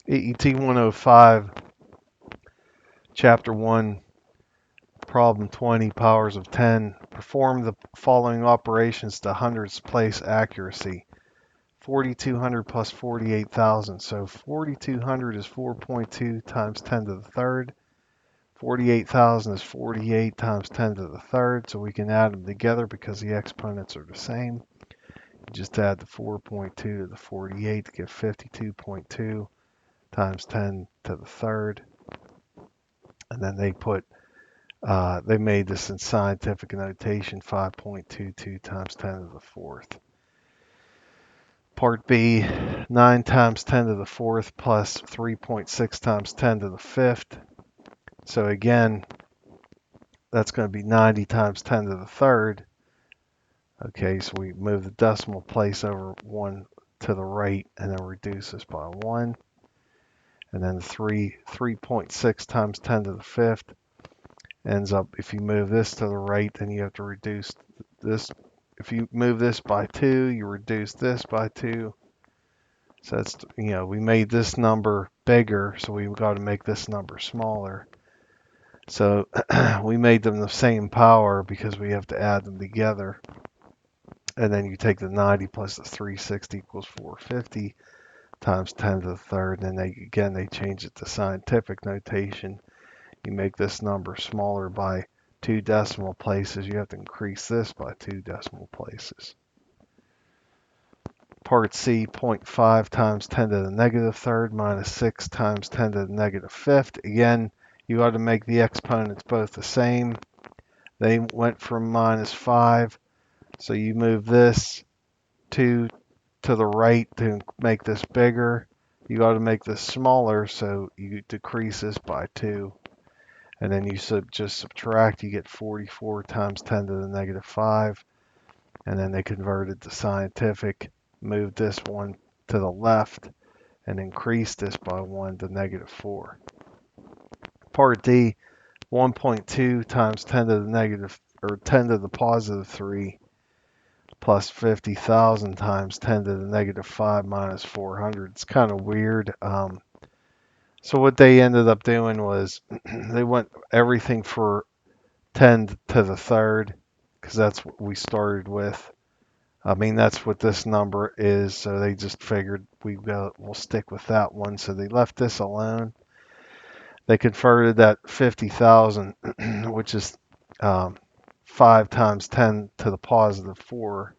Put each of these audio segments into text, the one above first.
AET 105, Chapter 1, Problem 20, Powers of 10. Perform the following operations to hundredths place accuracy. 4,200 plus 48,000. So 4,200 is 4.2 times 10 to the third. 48,000 is 48 times 10 to the third. So we can add them together because the exponents are the same. You just add the 4.2 to the 48 to get 52.2 times 10 to the third. And then they made this in scientific notation, 5.22 times 10 to the fourth. Part B, 9 times 10 to the fourth plus 3.6 times 10 to the fifth. So again, that's going to be 90 times 10 to the third. Okay, so we move the decimal place over 1 to the right and then reduce this by 1. And then 3.6 times 10 to the fifth ends up, if you move this to the right, then you have to reduce this. If you move this by 2, you reduce this by 2. So that's, we made this number bigger, so we've got to make this number smaller. So we made them the same power because we have to add them together. And then you take the 90 plus the 360 equals 450 times 10 to the third. And then they change it to scientific notation. You make this number smaller by 2 decimal places. You have to increase this by 2 decimal places. Part C, 0.5 times 10 to the negative third minus 6 times 10 to the negative fifth. Again, you ought to make the exponents both the same. They went from minus 5, so you move this 2 to the right to make this bigger. You ought to make this smaller, so you decrease this by 2. And then you just subtract, you get 44 times 10 to the negative 5. And then they converted to scientific, moved this one to the left, and increased this by 1 to negative 4. Part D, 1.2 times 10 to the negative, or 10 to the positive 3 plus 50,000 times 10 to the negative 5 minus 400. It's kind of weird. So what they ended up doing was they went everything for 10 to the third, because that's what we started with. I mean, that's what this number is, so they just figured we'll stick with that one. So they left this alone. They converted that 50,000, which is 5 times 10 to the positive 4,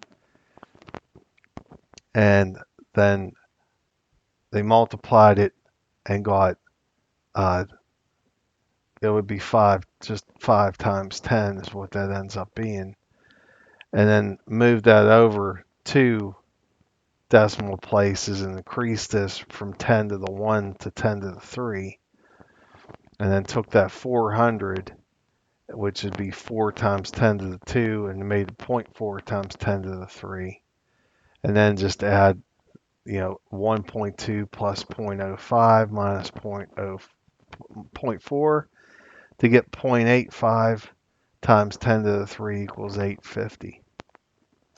and then they multiplied it and got it would be 5, just 5 times 10 is what that ends up being. And then move that over 2 decimal places and increase this from 10 to the 1 to 10 to the 3. And then took that 400, which would be 4 times 10 to the 2, and made 0.4 times 10 to the 3. And then just add, 1.2 plus 0.05 minus 0.4 to get 0.85 times 10 to the 3 equals 850.